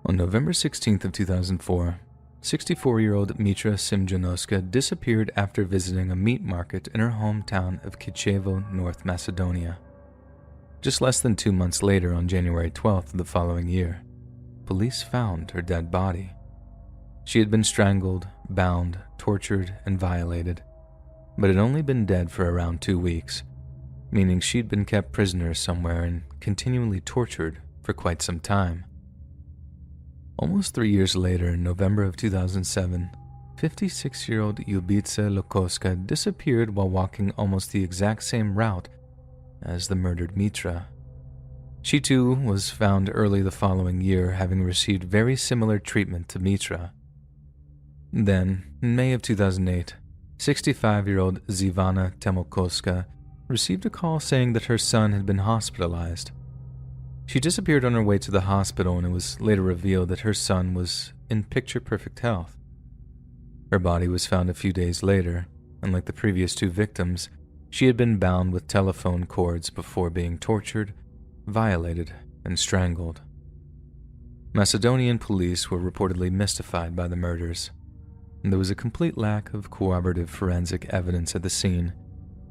On November 16th of 2004, 64-year-old Mitra Simjonoska disappeared after visiting a meat market in her hometown of Kichevo, North Macedonia. Just less than 2 months later, on January 12th of the following year, police found her dead body. She had been strangled, bound, tortured, and violated, but had only been dead for around 2 weeks, meaning she'd been kept prisoner somewhere and continually tortured for quite some time. Almost 3 years later, in November of 2007, 56-year-old Yubica Lokoska disappeared while walking almost the exact same route as the murdered Mitra. She too was found early the following year, having received very similar treatment to Mitra. Then, in May of 2008, 65-year-old Zivana Temokoska received a call saying that her son had been hospitalized. She disappeared on her way to the hospital, and it was later revealed that her son was in picture-perfect health. Her body was found a few days later, and like the previous 2 victims, she had been bound with telephone cords before being tortured, violated, and strangled. Macedonian police were reportedly mystified by the murders, and there was a complete lack of corroborative forensic evidence at the scene,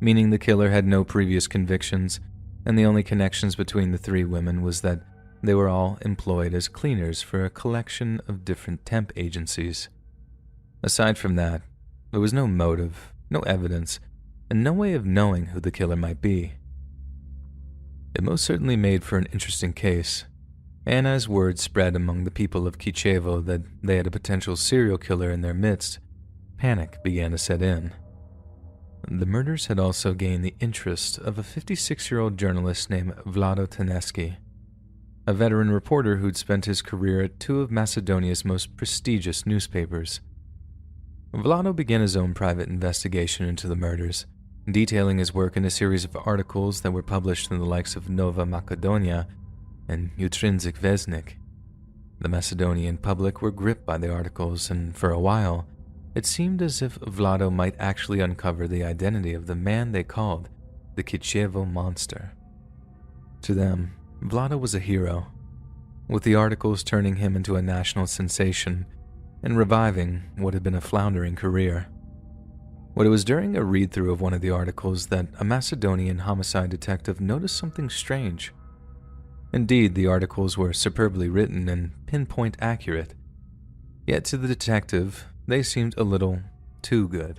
meaning the killer had no previous convictions, and the only connections between the 3 women was that they were all employed as cleaners for a collection of different temp agencies. Aside from that, there was no motive, no evidence, and no way of knowing who the killer might be. It most certainly made for an interesting case, and as word spread among the people of Kichevo that they had a potential serial killer in their midst, panic began to set in. The murders had also gained the interest of a 56-year-old journalist named Vlado Teneski, a veteran reporter who'd spent his career at 2 of Macedonia's most prestigious newspapers. Vlado began his own private investigation into the murders, detailing his work in a series of articles that were published in the likes of Nova Macedonia and Jutrinzik Vesnik. The Macedonian public were gripped by the articles, and for a while, it seemed as if Vlado might actually uncover the identity of the man they called the Kichevo Monster. To them, Vlado was a hero, with the articles turning him into a national sensation and reviving what had been a floundering career. But it was during a read-through of one of the articles that a Macedonian homicide detective noticed something strange. Indeed, the articles were superbly written and pinpoint accurate, yet to the detective, they seemed a little too good.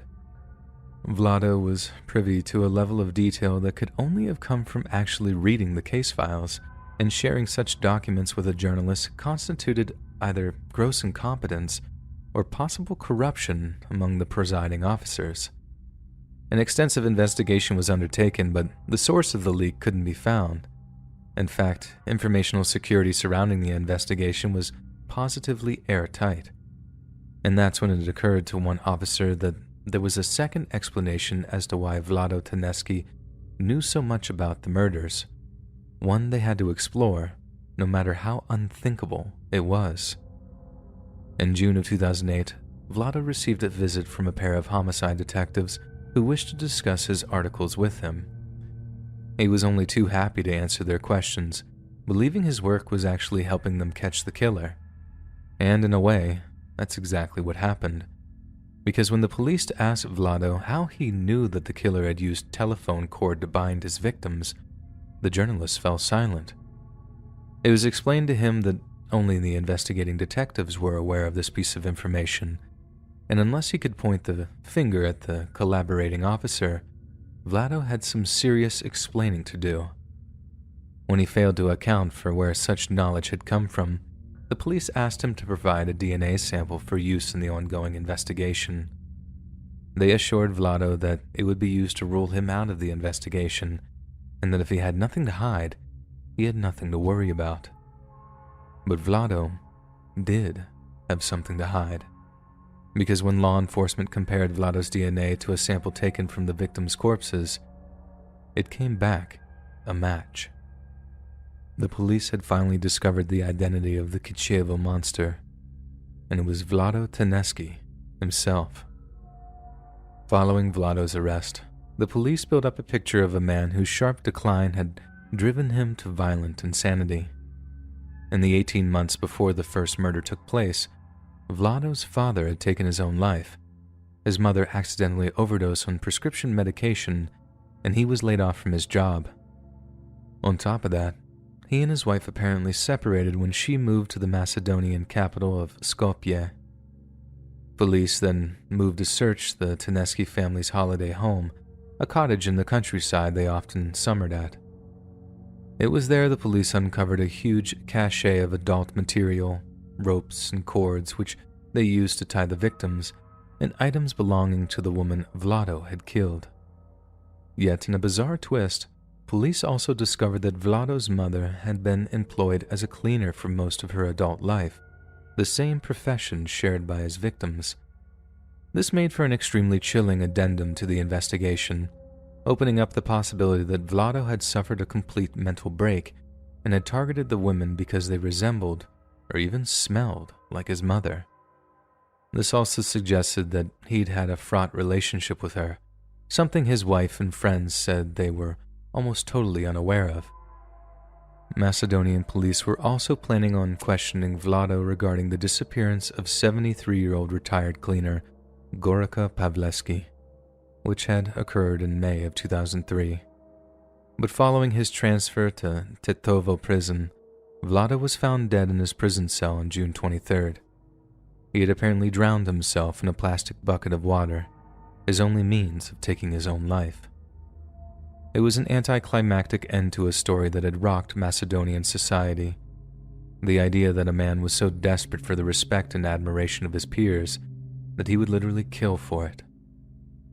Vlado was privy to a level of detail that could only have come from actually reading the case files, and sharing such documents with a journalist constituted either gross incompetence or possible corruption among the presiding officers. An extensive investigation was undertaken, but the source of the leak couldn't be found. In fact, informational security surrounding the investigation was positively airtight. And that's when it occurred to one officer that there was a second explanation as to why Vlado Teneski knew so much about the murders, one they had to explore, no matter how unthinkable it was. In June of 2008, Vlado received a visit from a pair of homicide detectives who wished to discuss his articles with him. He was only too happy to answer their questions, believing his work was actually helping them catch the killer. And in a way, that's exactly what happened, because when the police asked Vlado how he knew that the killer had used telephone cord to bind his victims, the journalist fell silent. It was explained to him that only the investigating detectives were aware of this piece of information, and unless he could point the finger at the collaborating officer, Vlado had some serious explaining to do. When he failed to account for where such knowledge had come from, the police asked him to provide a DNA sample for use in the ongoing investigation. They assured Vlado that it would be used to rule him out of the investigation, and that if he had nothing to hide, he had nothing to worry about. But Vlado did have something to hide, because when law enforcement compared Vlado's DNA to a sample taken from the victims' corpses, it came back a match. The police had finally discovered the identity of the Kichevo monster, and it was Vlado Teneski himself. Following Vlado's arrest, the police built up a picture of a man whose sharp decline had driven him to violent insanity. In the 18 months before the first murder took place, Vlado's father had taken his own life. His mother accidentally overdosed on prescription medication, and he was laid off from his job. On top of that, he and his wife apparently separated when she moved to the Macedonian capital of Skopje. Police then moved to search the Tedeschi family's holiday home, a cottage in the countryside they often summered at. It was there the police uncovered a huge cache of adult material, ropes and cords which they used to tie the victims, and items belonging to the woman Vlado had killed. Yet in a bizarre twist, police also discovered that Vlado's mother had been employed as a cleaner for most of her adult life, the same profession shared by his victims. This made for an extremely chilling addendum to the investigation, opening up the possibility that Vlado had suffered a complete mental break and had targeted the women because they resembled or even smelled like his mother. This also suggested that he'd had a fraught relationship with her, something his wife and friends said they were almost totally unaware of. Macedonian police were also planning on questioning Vlado regarding the disappearance of 73-year-old retired cleaner Gorica Pavleski, which had occurred in May of 2003. But following his transfer to Tetovo prison, Vlado was found dead in his prison cell on June 23rd. He had apparently drowned himself in a plastic bucket of water, his only means of taking his own life. It was an anticlimactic end to a story that had rocked Macedonian society. The idea that a man was so desperate for the respect and admiration of his peers that he would literally kill for it,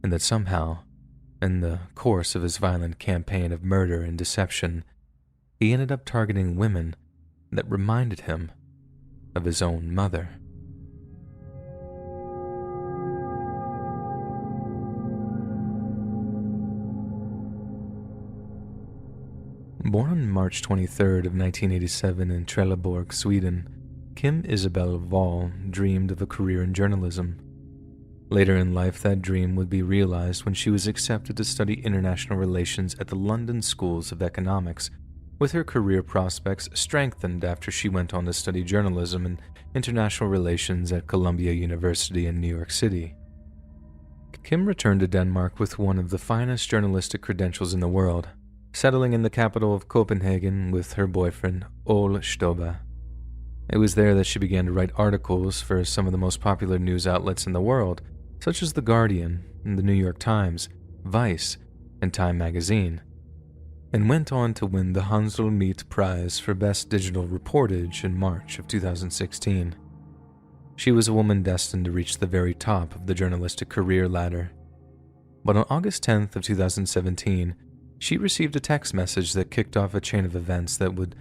and that somehow, in the course of his violent campaign of murder and deception, he ended up targeting women that reminded him of his own mother. Born on March 23rd of 1987 in Trelleborg, Sweden, Kim Isabel Wall dreamed of a career in journalism. Later in life, that dream would be realized when she was accepted to study international relations at the London Schools of Economics, with her career prospects strengthened after she went on to study journalism and international relations at Columbia University in New York City. Kim returned to Denmark with one of the finest journalistic credentials in the world, settling in the capital of Copenhagen with her boyfriend, Ole Stoba. It was there that she began to write articles for some of the most popular news outlets in the world, such as The Guardian, the New York Times, Vice, and Time magazine, and went on to win the Hansel Meet Prize for Best Digital Reportage in March of 2016. She was a woman destined to reach the very top of the journalistic career ladder. But on August 10th of 2017, she received a text message that kicked off a chain of events that would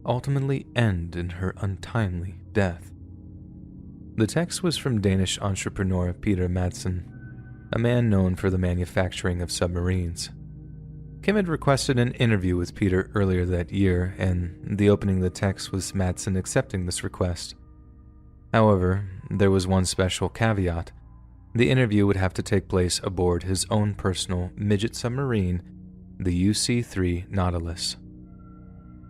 ultimately end in her untimely death. The text was from Danish entrepreneur Peter Madsen, a man known for the manufacturing of submarines. Kim had requested an interview with Peter earlier that year, and the opening of the text was Madsen accepting this request. However, there was one special caveat. The interview would have to take place aboard his own personal midget submarine, the UC-3 Nautilus.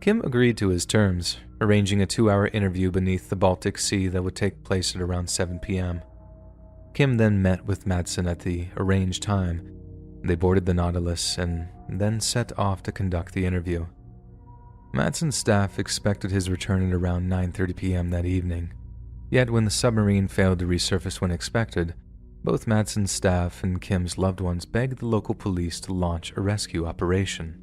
Kim agreed to his terms, arranging a 2-hour interview beneath the Baltic Sea that would take place at around 7 p.m. Kim then met with Madsen at the arranged time. They boarded the Nautilus and then set off to conduct the interview. Madsen's staff expected his return at around 9:30 p.m. that evening, yet when the submarine failed to resurface when expected, both Madsen's staff and Kim's loved ones begged the local police to launch a rescue operation.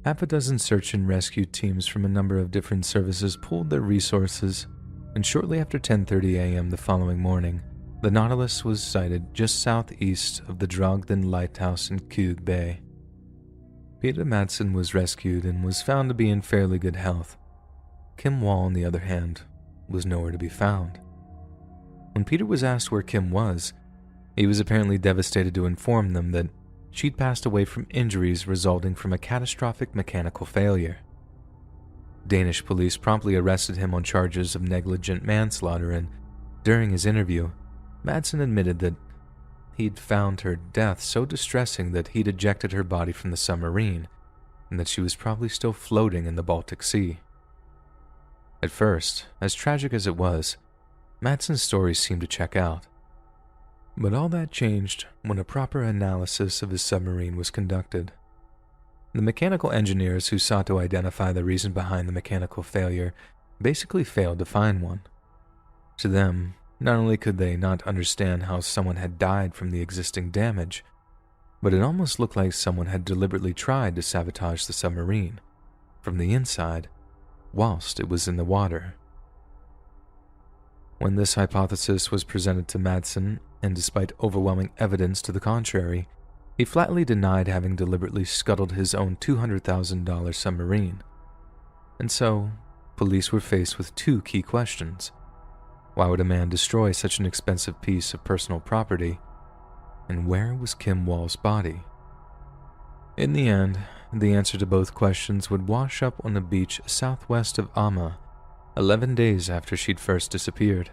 Half a dozen search and rescue teams from a number of different services pooled their resources, and shortly after 10:30 a.m. the following morning, the Nautilus was sighted just southeast of the Drogden Lighthouse in Køge Bay. Peter Madsen was rescued and was found to be in fairly good health. Kim Wall, on the other hand, was nowhere to be found. When Peter was asked where Kim was, he was apparently devastated to inform them that she'd passed away from injuries resulting from a catastrophic mechanical failure. Danish police promptly arrested him on charges of negligent manslaughter, and during his interview, Madsen admitted that he'd found her death so distressing that he'd ejected her body from the submarine, and that she was probably still floating in the Baltic Sea. At first, as tragic as it was, Madsen's story seemed to check out. But all that changed when a proper analysis of his submarine was conducted. The mechanical engineers who sought to identify the reason behind the mechanical failure basically failed to find one. To them, not only could they not understand how someone had died from the existing damage, but it almost looked like someone had deliberately tried to sabotage the submarine from the inside whilst it was in the water. When this hypothesis was presented to Madsen, and despite overwhelming evidence to the contrary, he flatly denied having deliberately scuttled his own $200,000 submarine. And so, police were faced with two key questions. Why would a man destroy such an expensive piece of personal property? And where was Kim Wall's body? In the end, the answer to both questions would wash up on the beach southwest of Amma, 11 days after she'd first disappeared.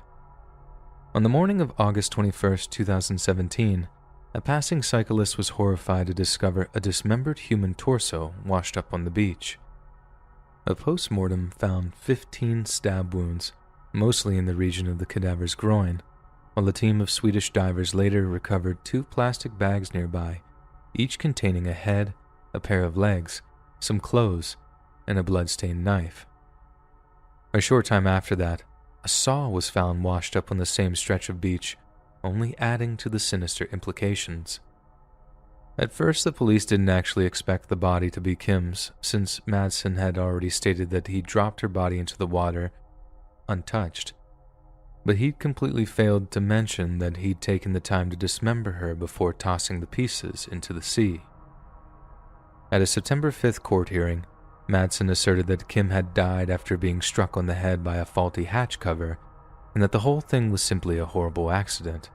On the morning of August 21, 2017, a passing cyclist was horrified to discover a dismembered human torso washed up on the beach. A post-mortem found 15 stab wounds, mostly in the region of the cadaver's groin, while a team of Swedish divers later recovered 2 plastic bags nearby, each containing a head, a pair of legs, some clothes, and a blood-stained knife. A short time after that, a saw was found washed up on the same stretch of beach, only adding to the sinister implications. At first, the police didn't actually expect the body to be Kim's, since Madsen had already stated that he dropped her body into the water untouched. But he'd completely failed to mention that he'd taken the time to dismember her before tossing the pieces into the sea. At a September 5th court hearing, Madsen asserted that Kim had died after being struck on the head by a faulty hatch cover, and that the whole thing was simply a horrible accident.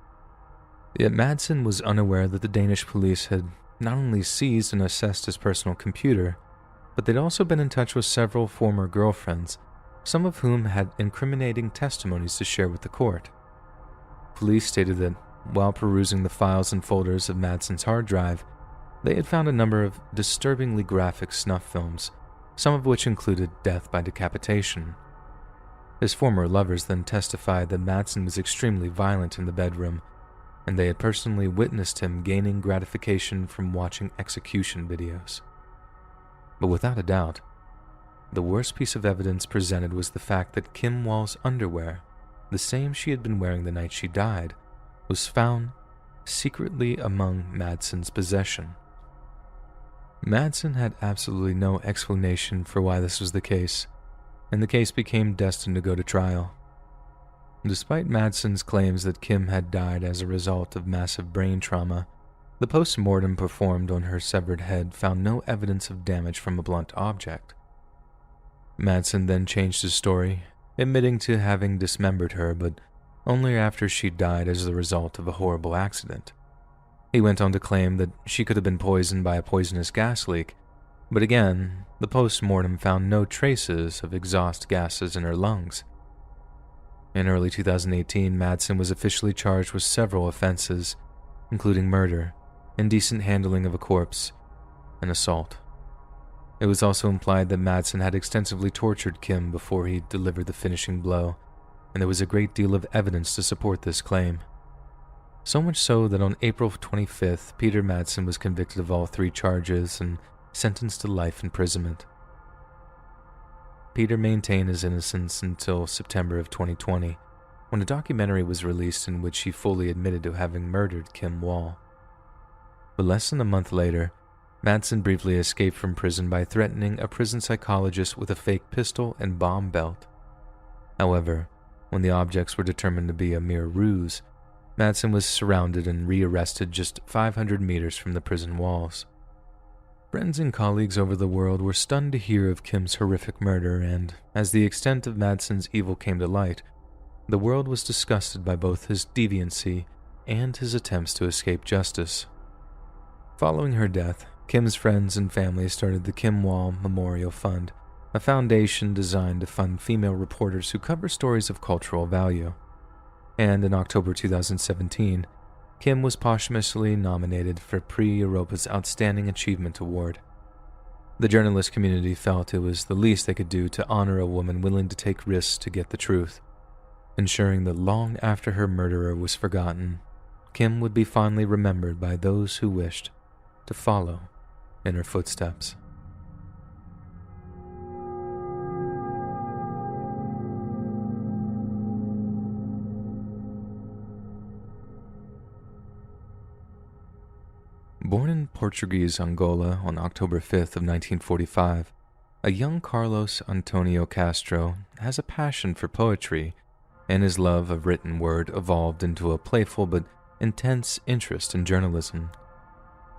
Yet Madsen was unaware that the Danish police had not only seized and assessed his personal computer, but they'd also been in touch with several former girlfriends, some of whom had incriminating testimonies to share with the court. Police stated that, while perusing the files and folders of Madsen's hard drive, they had found a number of disturbingly graphic snuff films, some of which included death by decapitation. His former lovers then testified that Madsen was extremely violent in the bedroom, and they had personally witnessed him gaining gratification from watching execution videos. But without a doubt, the worst piece of evidence presented was the fact that Kim Wall's underwear, the same she had been wearing the night she died, was found secretly among Madsen's possession. Madsen had absolutely no explanation for why this was the case, and the case became destined to go to trial. Despite Madsen's claims that Kim had died as a result of massive brain trauma, the post-mortem performed on her severed head found no evidence of damage from a blunt object. Madsen then changed his story, admitting to having dismembered her, but only after she died as the result of a horrible accident. He went on to claim that she could have been poisoned by a poisonous gas leak, but again, the post-mortem found no traces of exhaust gases in her lungs. In early 2018, Madsen was officially charged with several offenses, including murder, indecent handling of a corpse, and assault. It was also implied that Madsen had extensively tortured Kim before he delivered the finishing blow, and there was a great deal of evidence to support this claim. So much so that on April 25th, Peter Madsen was convicted of all 3 charges and sentenced to life imprisonment. Peter maintained his innocence until September of 2020, when a documentary was released in which he fully admitted to having murdered Kim Wall. But less than a month later, Madsen briefly escaped from prison by threatening a prison psychologist with a fake pistol and bomb belt. However, when the objects were determined to be a mere ruse, Madsen was surrounded and rearrested just 500 meters from the prison walls. Friends and colleagues over the world were stunned to hear of Kim's horrific murder, and as the extent of Madsen's evil came to light, the world was disgusted by both his deviancy and his attempts to escape justice. Following her death, Kim's friends and family started the Kim Wall Memorial Fund, a foundation designed to fund female reporters who cover stories of cultural value. And in October 2017, Kim was posthumously nominated for Prix Europa's Outstanding Achievement Award. The journalist community felt it was the least they could do to honor a woman willing to take risks to get the truth, ensuring that long after her murderer was forgotten, Kim would be fondly remembered by those who wished to follow in her footsteps. Born in Portuguese Angola on October 5th of 1945, a young Carlos Antonio Castro has a passion for poetry, and his love of written word evolved into a playful but intense interest in journalism.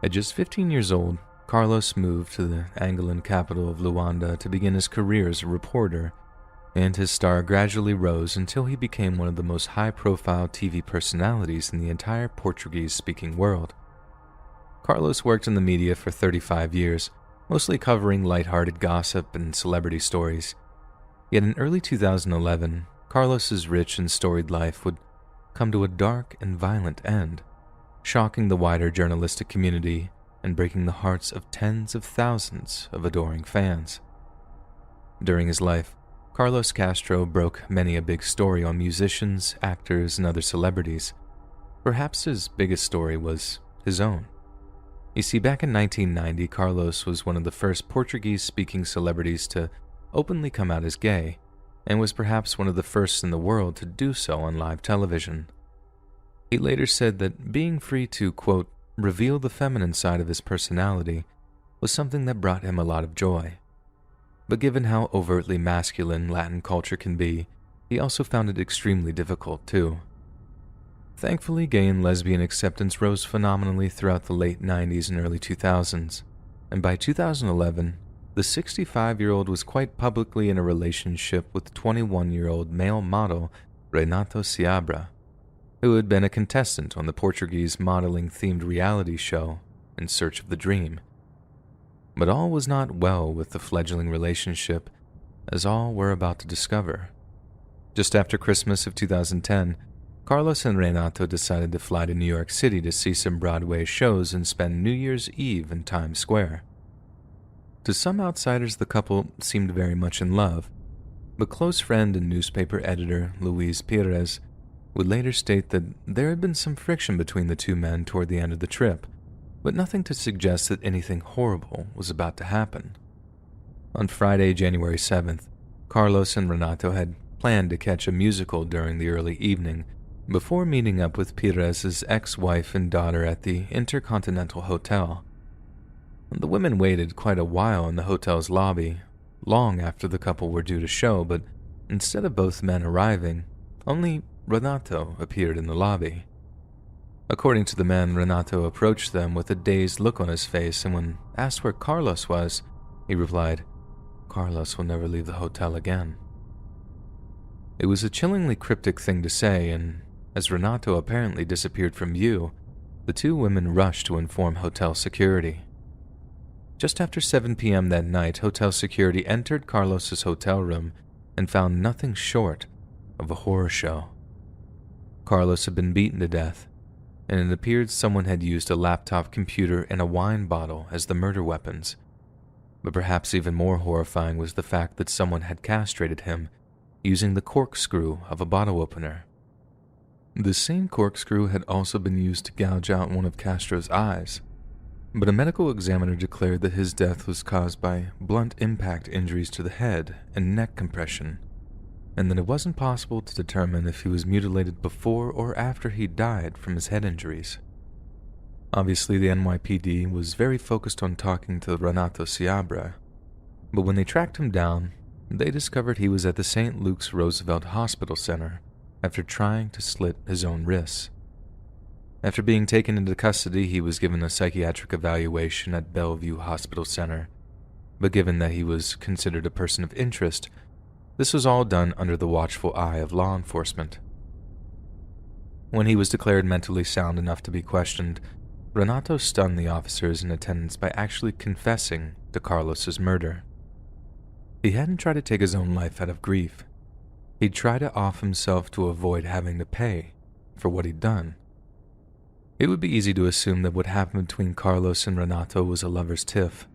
At just 15 years old, Carlos moved to the Angolan capital of Luanda to begin his career as a reporter, and his star gradually rose until he became one of the most high-profile TV personalities in the entire Portuguese-speaking world. Carlos worked in the media for 35 years, mostly covering lighthearted gossip and celebrity stories. Yet in early 2011, Carlos's rich and storied life would come to a dark and violent end, shocking the wider journalistic community and breaking the hearts of tens of thousands of adoring fans. During his life, Carlos Castro broke many a big story on musicians, actors, and other celebrities. Perhaps his biggest story was his own. You see, back in 1990, Carlos was one of the first Portuguese-speaking celebrities to openly come out as gay, and was perhaps one of the first in the world to do so on live television. He later said that being free to, quote, reveal the feminine side of his personality was something that brought him a lot of joy. But given how overtly masculine Latin culture can be, he also found it extremely difficult too. Thankfully, gay and lesbian acceptance rose phenomenally throughout the late 90s and early 2000s, and by 2011, the 65-year-old was quite publicly in a relationship with 21-year-old male model Renato Seabra, who had been a contestant on the Portuguese modeling-themed reality show In Search of the Dream. But all was not well with the fledgling relationship, as all were about to discover. Just after Christmas of 2010, Carlos and Renato decided to fly to New York City to see some Broadway shows and spend New Year's Eve in Times Square. To some outsiders, the couple seemed very much in love, but close friend and newspaper editor Luis Pires would later state that there had been some friction between the two men toward the end of the trip, but nothing to suggest that anything horrible was about to happen. On Friday, January 7th, Carlos and Renato had planned to catch a musical during the early evening before meeting up with Pires' ex-wife and daughter at the Intercontinental Hotel. The women waited quite a while in the hotel's lobby, long after the couple were due to show, but instead of both men arriving, only Renato appeared in the lobby. According to the men, Renato approached them with a dazed look on his face, and when asked where Carlos was, he replied, "Carlos will never leave the hotel again." It was a chillingly cryptic thing to say, and as Renato apparently disappeared from view, the two women rushed to inform hotel security. Just after 7 p.m. that night, hotel security entered Carlos's hotel room and found nothing short of a horror show. Carlos had been beaten to death, and it appeared someone had used a laptop computer and a wine bottle as the murder weapons. But perhaps even more horrifying was the fact that someone had castrated him using the corkscrew of a bottle opener. The same corkscrew had also been used to gouge out one of Castro's eyes, but a medical examiner declared that his death was caused by blunt impact injuries to the head and neck compression, and that it wasn't possible to determine if he was mutilated before or after he died from his head injuries. Obviously, the NYPD was very focused on talking to Renato Seabra, but when they tracked him down, they discovered he was at the St. Luke's Roosevelt Hospital Center after trying to slit his own wrists. After being taken into custody, he was given a psychiatric evaluation at Bellevue Hospital Center, but given that he was considered a person of interest, this was all done under the watchful eye of law enforcement. When he was declared mentally sound enough to be questioned, Renato stunned the officers in attendance by actually confessing to Carlos's murder. He hadn't tried to take his own life out of grief. He'd tried to off himself to avoid having to pay for what he'd done. It would be easy to assume that what happened between Carlos and Renato was a lover's tiff,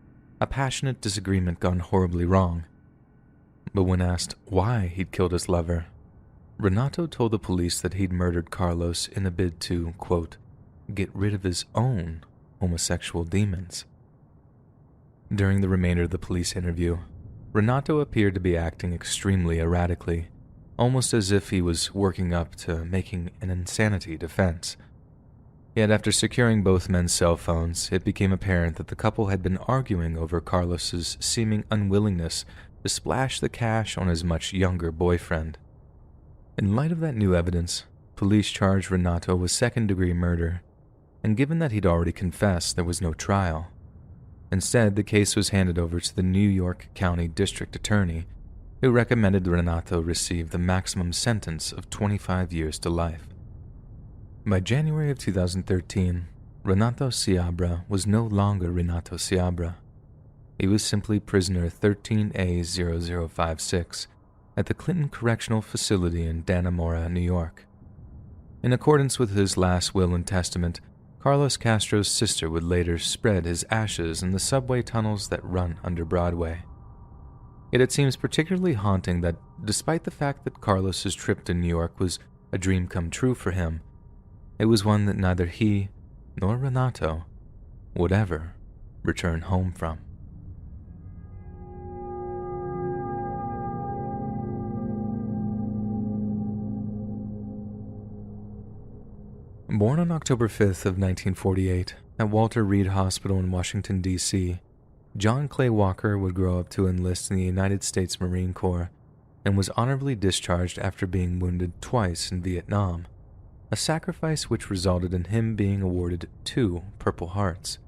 a passionate disagreement gone horribly wrong. But when asked why he'd killed his lover, Renato told the police that he'd murdered Carlos in a bid to, quote, get rid of his own homosexual demons. During the remainder of the police interview, Renato appeared to be acting extremely erratically, almost as if he was working up to making an insanity defense. Yet after securing both men's cell phones, it became apparent that the couple had been arguing over Carlos's seeming unwillingness to splash the cash on his much younger boyfriend. In light of that new evidence, police charged Renato with second-degree murder, and given that he'd already confessed, there was no trial. Instead, the case was handed over to the New York County District Attorney, who recommended Renato receive the maximum sentence of 25 years to life. By January of 2013, Renato Seabra was no longer Renato Seabra. He was simply prisoner 13A0056 at the Clinton Correctional Facility in Dannemora, New York. In accordance with his last will and testament, Carlos Castro's sister would later spread his ashes in the subway tunnels that run under Broadway. Yet it seems particularly haunting that, despite the fact that Carlos's trip to New York was a dream come true for him, it was one that neither he nor Renato would ever return home from. Born on October 5th of 1948 at Walter Reed Hospital in Washington, D.C., John Clay Walker would grow up to enlist in the United States Marine Corps and was honorably discharged after being wounded twice in Vietnam, a sacrifice which resulted in him being awarded 2 Purple Hearts.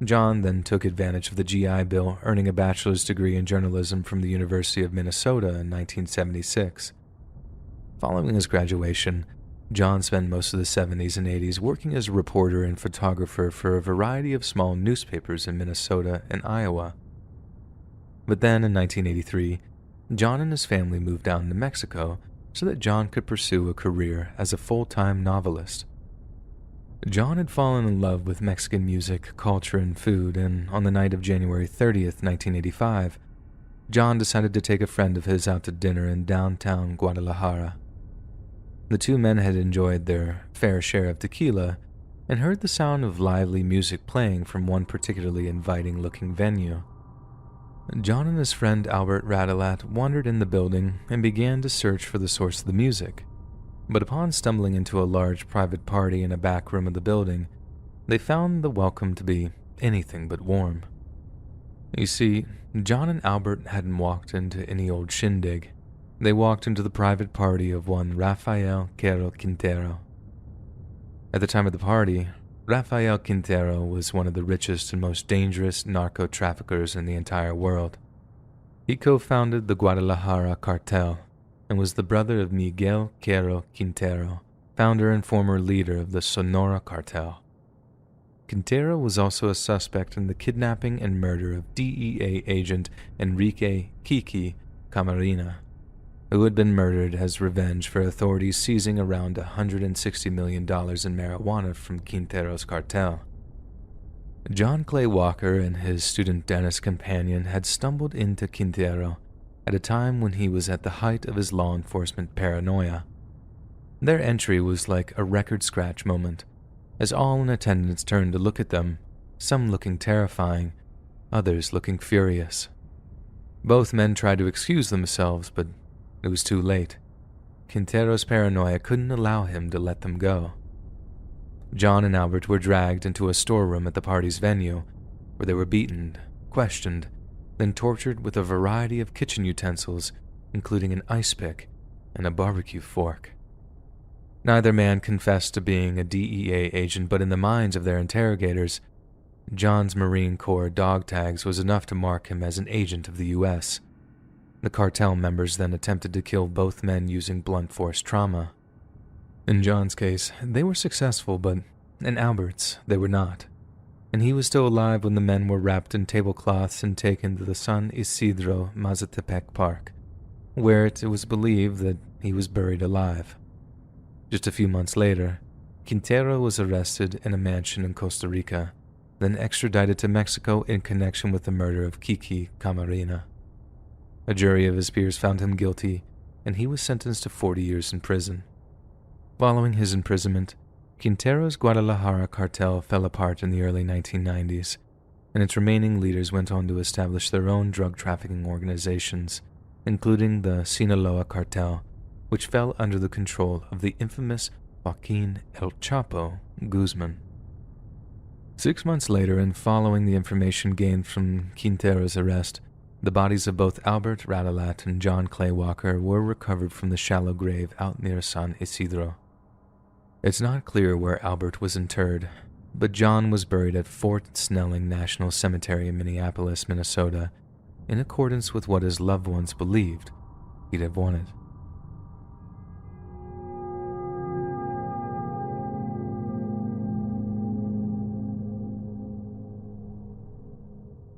John then took advantage of the GI Bill, earning a bachelor's degree in journalism from the University of Minnesota in 1976. Following his graduation, John spent most of the 70s and 80s working as a reporter and photographer for a variety of small newspapers in Minnesota and Iowa. But then, in 1983, John and his family moved down to Mexico so that John could pursue a career as a full-time novelist. John had fallen in love with Mexican music, culture, and food, and on the night of January 30th, 1985, John decided to take a friend of his out to dinner in downtown Guadalajara. The two men had enjoyed their fair share of tequila and heard the sound of lively music playing from one particularly inviting-looking venue. John and his friend Albert Radalat wandered in the building and began to search for the source of the music, but upon stumbling into a large private party in a back room of the building, they found the welcome to be anything but warm. You see, John and Albert hadn't walked into any old shindig. They walked into the private party of one Rafael Quero Quintero. At the time of the party, Rafael Quintero was one of the richest and most dangerous narco-traffickers in the entire world. He co-founded the Guadalajara cartel and was the brother of Miguel Quero Quintero, founder and former leader of the Sonora cartel. Quintero was also a suspect in the kidnapping and murder of DEA agent Enrique Kiki Camarena, who had been murdered as revenge for authorities seizing around $160 million in marijuana from Quintero's cartel. John Clay Walker and his student dentist companion had stumbled into Quintero at a time when he was at the height of his law enforcement paranoia. Their entry was like a record-scratch moment, as all in attendance turned to look at them, some looking terrifying, others looking furious. Both men tried to excuse themselves, but it was too late. Quintero's paranoia couldn't allow him to let them go. John and Albert were dragged into a storeroom at the party's venue, where they were beaten, questioned, then tortured with a variety of kitchen utensils, including an ice pick and a barbecue fork. Neither man confessed to being a DEA agent, but in the minds of their interrogators, John's Marine Corps dog tags was enough to mark him as an agent of the U.S. The cartel members then attempted to kill both men using blunt force trauma. In John's case, they were successful, but in Albert's, they were not, and he was still alive when the men were wrapped in tablecloths and taken to the San Isidro Mazatepec Park, where it was believed that he was buried alive. Just a few months later, Quintero was arrested in a mansion in Costa Rica, then extradited to Mexico in connection with the murder of Kiki Camarena. A jury of his peers found him guilty, and he was sentenced to 40 years in prison. Following his imprisonment, Quintero's Guadalajara cartel fell apart in the early 1990s, and its remaining leaders went on to establish their own drug trafficking organizations, including the Sinaloa cartel, which fell under the control of the infamous Joaquin El Chapo Guzman. 6 months later, and following the information gained from Quintero's arrest, the bodies of both Albert Radalat and John Clay Walker were recovered from the shallow grave out near San Isidro. It's not clear where Albert was interred, but John was buried at Fort Snelling National Cemetery in Minneapolis, Minnesota, in accordance with what his loved ones believed he'd have wanted.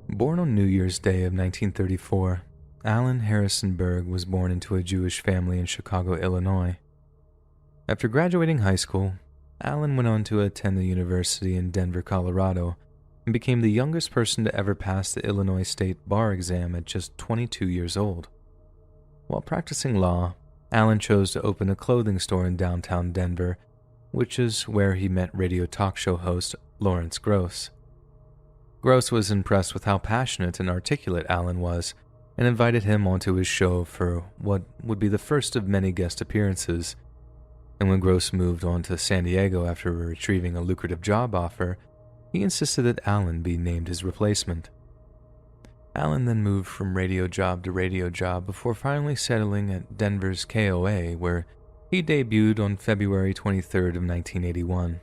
Born on New Year's Day of 1934, Alan Harrison Berg was born into a Jewish family in Chicago, Illinois. After graduating high school, Alan went on to attend the university in Denver, Colorado, and became the youngest person to ever pass the Illinois State Bar exam at just 22 years old. While practicing law, Alan chose to open a clothing store in downtown Denver, which is where he met radio talk show host Lawrence Gross. Gross was impressed with how passionate and articulate Alan was, and invited him onto his show for what would be the first of many guest appearances. And when Gross moved on to San Diego after retrieving a lucrative job offer, he insisted that Alan be named his replacement. Alan then moved from radio job to radio job before finally settling at Denver's KOA, where he debuted on February 23rd of 1981.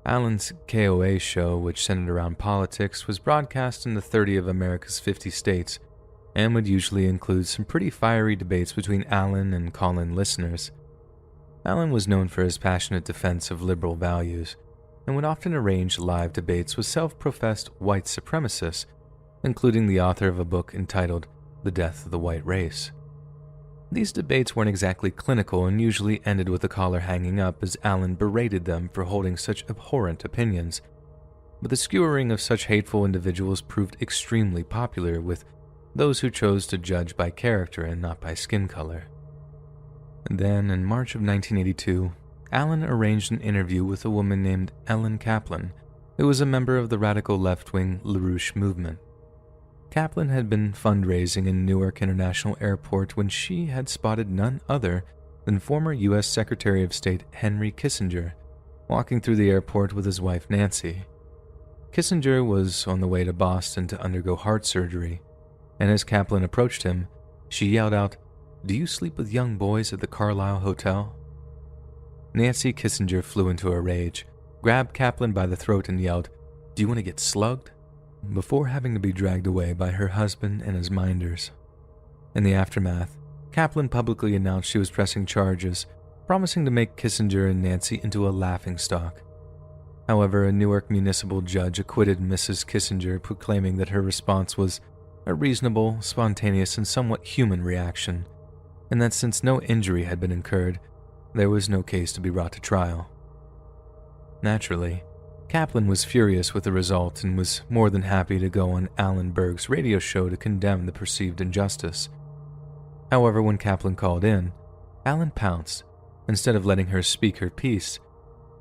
Alan's KOA show, which centered around politics, was broadcast in the 30 of America's 50 states, and would usually include some pretty fiery debates between Alan and call-in listeners. Alan was known for his passionate defense of liberal values, and would often arrange live debates with self-professed white supremacists, including the author of a book entitled The Death of the White Race. These debates weren't exactly clinical and usually ended with the caller hanging up as Alan berated them for holding such abhorrent opinions, but the skewering of such hateful individuals proved extremely popular with those who chose to judge by character and not by skin color. And then, in March of 1982, Alan arranged an interview with a woman named Ellen Kaplan, who was a member of the radical left-wing LaRouche movement. Kaplan had been fundraising in Newark International Airport when she had spotted none other than former U.S. Secretary of State Henry Kissinger walking through the airport with his wife Nancy. Kissinger was on the way to Boston to undergo heart surgery, and as Kaplan approached him, she yelled out, "Do you sleep with young boys at the Carlisle Hotel?" Nancy Kissinger flew into a rage, grabbed Kaplan by the throat and yelled, "Do you want to get slugged?" before having to be dragged away by her husband and his minders. In the aftermath, Kaplan publicly announced she was pressing charges, promising to make Kissinger and Nancy into a laughingstock. However, a Newark municipal judge acquitted Mrs. Kissinger, proclaiming that her response was a reasonable, spontaneous, and somewhat human reaction, and that since no injury had been incurred, there was no case to be brought to trial. Naturally, Kaplan was furious with the result and was more than happy to go on Alan Berg's radio show to condemn the perceived injustice. However, when Kaplan called in, Alan pounced. Instead of letting her speak her piece,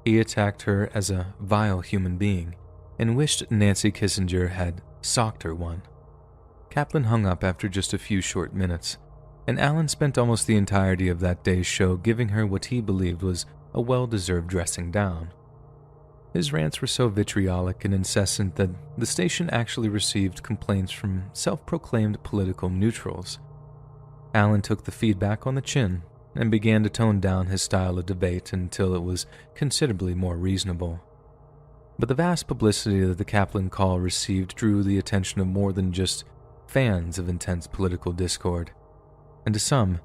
he attacked her as a vile human being and wished Nancy Kissinger had socked her one. Kaplan hung up after just a few short minutes, and Alan spent almost the entirety of that day's show giving her what he believed was a well-deserved dressing down. His rants were so vitriolic and incessant that the station actually received complaints from self-proclaimed political neutrals. Alan took the feedback on the chin and began to tone down his style of debate until it was considerably more reasonable. But the vast publicity that the Kaplan call received drew the attention of more than just fans of intense political discord, and to some,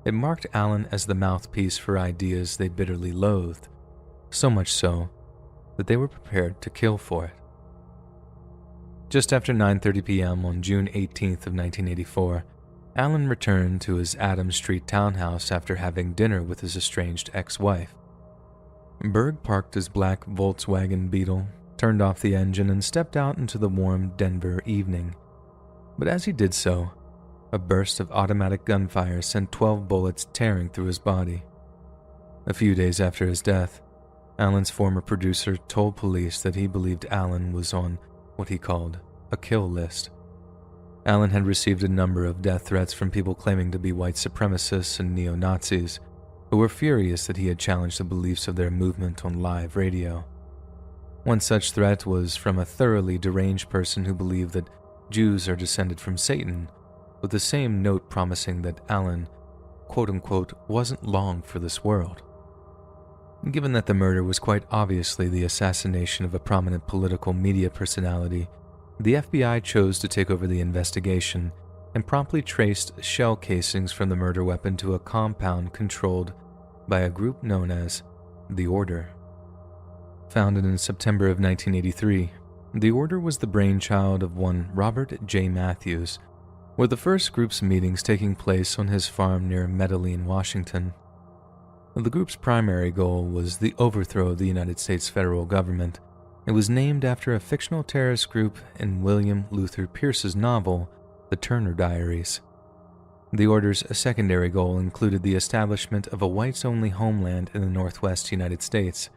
it marked Alan as the mouthpiece for ideas they bitterly loathed, so much so that they were prepared to kill for it. Just after 9:30 p.m. on June 18th of 1984, Alan returned to his Adams Street townhouse after having dinner with his estranged ex-wife. Berg parked his black Volkswagen Beetle turned off the engine, and stepped out into the warm Denver evening. But as he did so, a burst of automatic gunfire sent 12 bullets tearing through his body. A few days after his death, Alan's former producer told police that he believed Alan was on what he called a kill list. Alan had received a number of death threats from people claiming to be white supremacists and neo-Nazis, who were furious that he had challenged the beliefs of their movement on live radio. One such threat was from a thoroughly deranged person who believed that Jews are descended from Satan, with the same note promising that Alan, quote-unquote, wasn't long for this world. Given that the murder was quite obviously the assassination of a prominent political media personality, the FBI chose to take over the investigation and promptly traced shell casings from the murder weapon to a compound controlled by a group known as the Order. Founded in September of 1983, the Order was the brainchild of one Robert J. Matthews, with the first group's meetings taking place on his farm near Medellin, Washington. The group's primary goal was the overthrow of the United States federal government. It was named after a fictional terrorist group in William Luther Pierce's novel, The Turner Diaries. The Order's secondary goal included the establishment of a whites-only homeland in the Northwest United States.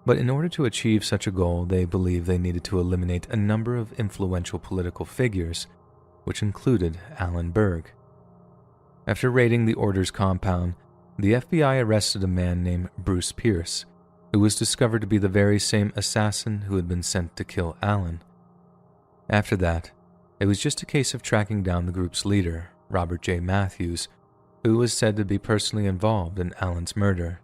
But in order to achieve such a goal, they believed they needed to eliminate a number of influential political figures, which included Alan Berg. After raiding the Order's compound, the FBI arrested a man named Bruce Pierce, who was discovered to be the very same assassin who had been sent to kill Alan. After that, it was just a case of tracking down the group's leader, Robert J. Matthews, who was said to be personally involved in Alan's murder.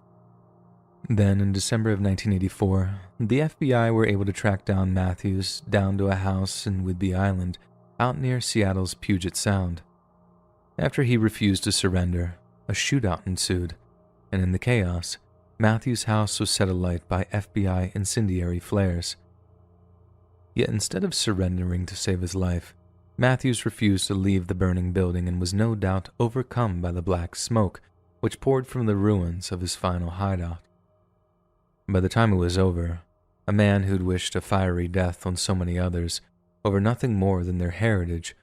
Then, in December of 1984, the FBI were able to track down Matthews down to a house in Whidbey Island, out near Seattle's Puget Sound. After he refused to surrender, a shootout ensued, and in the chaos, Matthews' house was set alight by FBI incendiary flares. Yet instead of surrendering to save his life, Matthews refused to leave the burning building and was no doubt overcome by the black smoke which poured from the ruins of his final hideout. By the time it was over, a man who'd wished a fiery death on so many others over nothing more than their heritage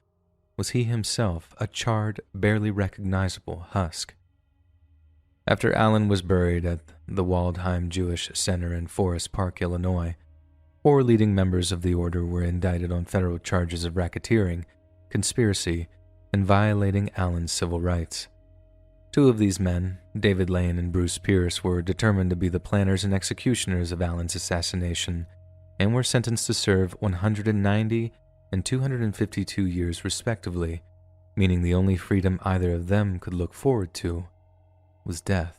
was he himself a charred, barely recognizable husk. After Alan was buried at the Waldheim Jewish Center in Forest Park, Illinois, 4 leading members of the Order were indicted on federal charges of racketeering, conspiracy, and violating Alan's civil rights. 2 of these men, David Lane and Bruce Pierce, were determined to be the planners and executioners of Alan's assassination and were sentenced to serve 190 and 252 years respectively, meaning the only freedom either of them could look forward to was death.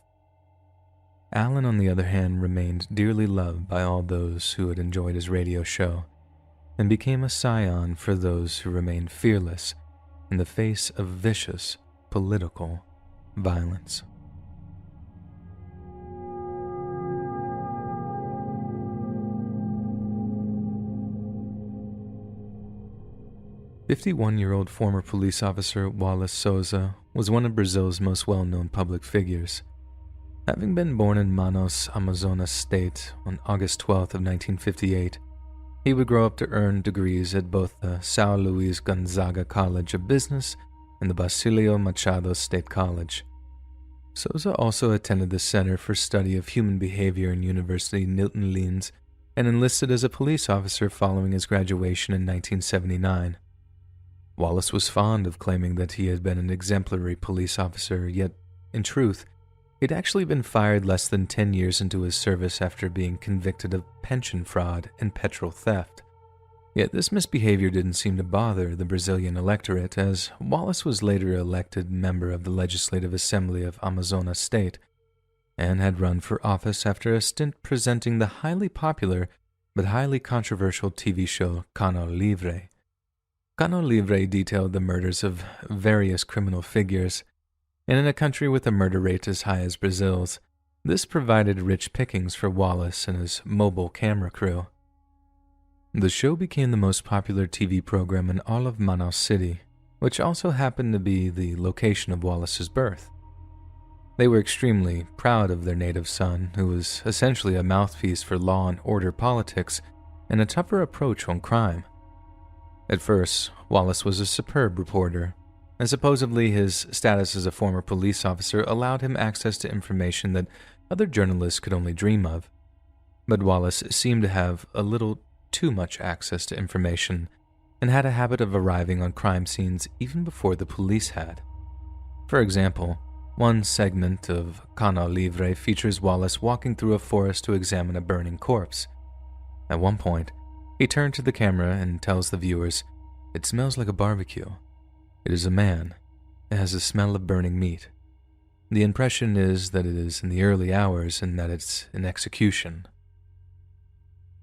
Alan, on the other hand, remained dearly loved by all those who had enjoyed his radio show and became a scion for those who remained fearless in the face of vicious political violence. "51-year-old former police officer Wallace Souza was one of Brazil's most well-known public figures. Having been born in Manaus, Amazonas State on August 12th of 1958, he would grow up to earn degrees at both the São Luís Gonzaga College of Business and the Basilio Machado State College. Souza also attended the Center for Study of Human Behavior in University Newton Lins and enlisted as a police officer following his graduation in 1979. Wallace was fond of claiming that he had been an exemplary police officer, yet, in truth, he'd actually been fired less than 10 years into his service after being convicted of pension fraud and petrol theft. Yet this misbehavior didn't seem to bother the Brazilian electorate, as Wallace was later elected member of the Legislative Assembly of Amazonas State and had run for office after a stint presenting the highly popular but highly controversial TV show Cano Livre. Cano Livre detailed the murders of various criminal figures, and in a country with a murder rate as high as Brazil's, this provided rich pickings for Wallace and his mobile camera crew. The show became the most popular TV program in all of Manaus City, which also happened to be the location of Wallace's birth. They were extremely proud of their native son, who was essentially a mouthpiece for law and order politics and a tougher approach on crime. At first, Wallace was a superb reporter, and supposedly his status as a former police officer allowed him access to information that other journalists could only dream of. But Wallace seemed to have a little too much access to information and had a habit of arriving on crime scenes even before the police had. For example, one segment of Canal Livre features Wallace walking through a forest to examine a burning corpse. At one point, he turned to the camera and tells the viewers, "It smells like a barbecue. It is a man. It has the smell of burning meat. The impression is that it is in the early hours and that it's an execution."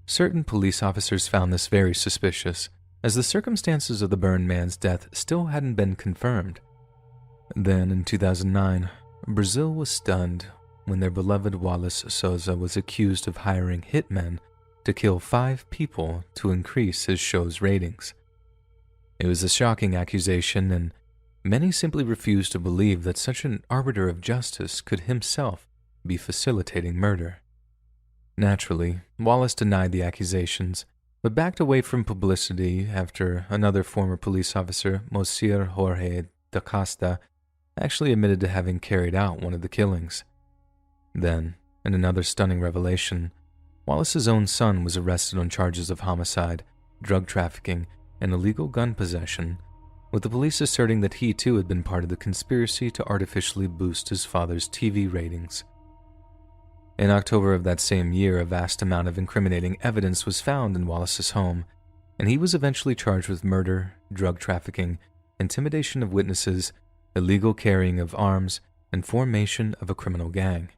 Certain police officers found this very suspicious, as the circumstances of the burned man's death still hadn't been confirmed. Then, in 2009, Brazil was stunned when their beloved Wallace Souza was accused of hiring hitmen to kill 5 people to increase his show's ratings. It was a shocking accusation, and many simply refused to believe that such an arbiter of justice could himself be facilitating murder. Naturally, Wallace denied the accusations, but backed away from publicity after another former police officer, Monsieur Jorge da Costa, actually admitted to having carried out one of the killings. Then, in another stunning revelation, Wallace's own son was arrested on charges of homicide, drug trafficking, and illegal gun possession, with the police asserting that he too had been part of the conspiracy to artificially boost his father's TV ratings. In October of that same year, a vast amount of incriminating evidence was found in Wallace's home, and he was eventually charged with murder, drug trafficking, intimidation of witnesses, illegal carrying of arms, and formation of a criminal gang.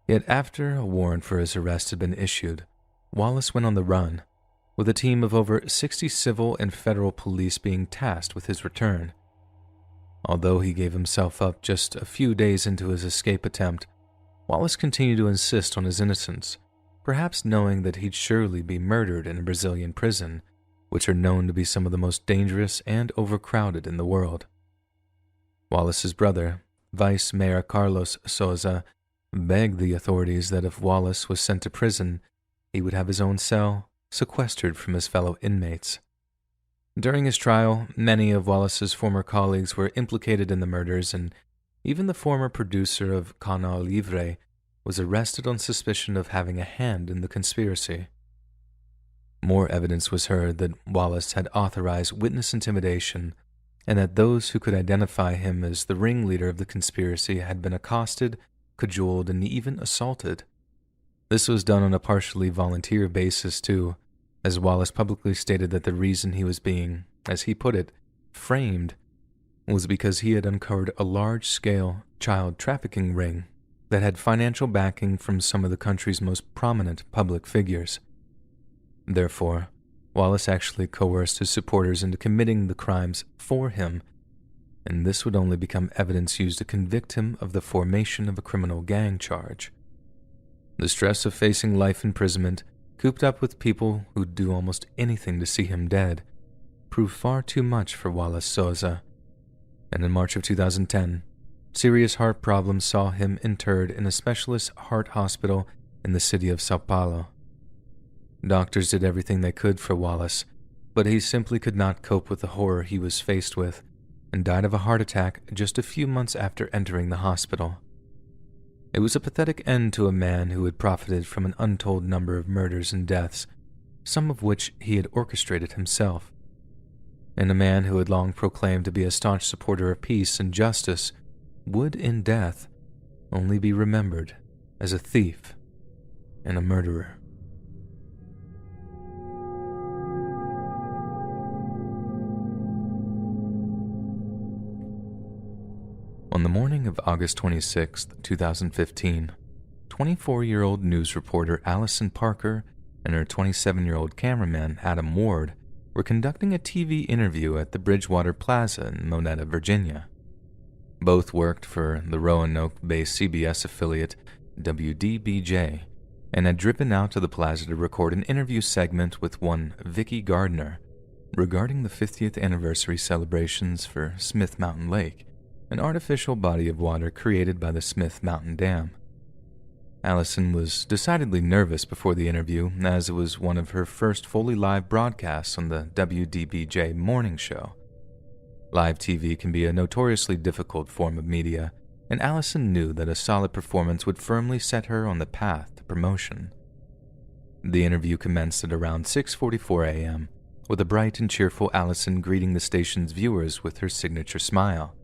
Yet after a warrant for his arrest had been issued, Wallace went on the run, with a team of over 60 civil and federal police being tasked with his return. Although he gave himself up just a few days into his escape attempt, Wallace continued to insist on his innocence, perhaps knowing that he'd surely be murdered in a Brazilian prison, which are known to be some of the most dangerous and overcrowded in the world. Wallace's brother, Vice Mayor Carlos Souza, begged the authorities that if Wallace was sent to prison, he would have his own cell sequestered from his fellow inmates. During his trial, many of Wallace's former colleagues were implicated in the murders, and even the former producer of Canal Livre was arrested on suspicion of having a hand in the conspiracy. More evidence was heard that Wallace had authorized witness intimidation, and that those who could identify him as the ringleader of the conspiracy had been accosted, cajoled, and even assaulted. This was done on a partially volunteer basis too, as Wallace publicly stated that the reason he was being, as he put it, framed was because he had uncovered a large-scale child trafficking ring that had financial backing from some of the country's most prominent public figures. Therefore, Wallace actually coerced his supporters into committing the crimes for him, and this would only become evidence used to convict him of the formation of a criminal gang charge. The stress of facing life imprisonment, cooped up with people who'd do almost anything to see him dead, proved far too much for Wallace Souza, and in March of 2010, serious heart problems saw him interred in a specialist heart hospital in the city of Sao Paulo. Doctors did everything they could for Wallace, but he simply could not cope with the horror he was faced with, and died of a heart attack just a few months after entering the hospital. It was a pathetic end to a man who had profited from an untold number of murders and deaths, some of which he had orchestrated himself, and a man who had long proclaimed to be a staunch supporter of peace and justice would, in death, only be remembered as a thief and a murderer. On the morning of August 26, 2015, 24-year-old news reporter Allison Parker and her 27-year-old cameraman Adam Ward were conducting a TV interview at the Bridgewater Plaza in Monetta, Virginia. Both worked for the Roanoke-based CBS affiliate WDBJ and had driven out to the plaza to record an interview segment with one Vicki Gardner regarding the 50th anniversary celebrations for Smith Mountain Lake, an artificial body of water created by the Smith Mountain Dam. Allison was decidedly nervous before the interview, as it was one of her first fully live broadcasts on the WDBJ morning show. Live TV can be a notoriously difficult form of media, and Allison knew that a solid performance would firmly set her on the path to promotion. The interview commenced at around 6:44 a.m., with a bright and cheerful Allison greeting the station's viewers with her signature smile.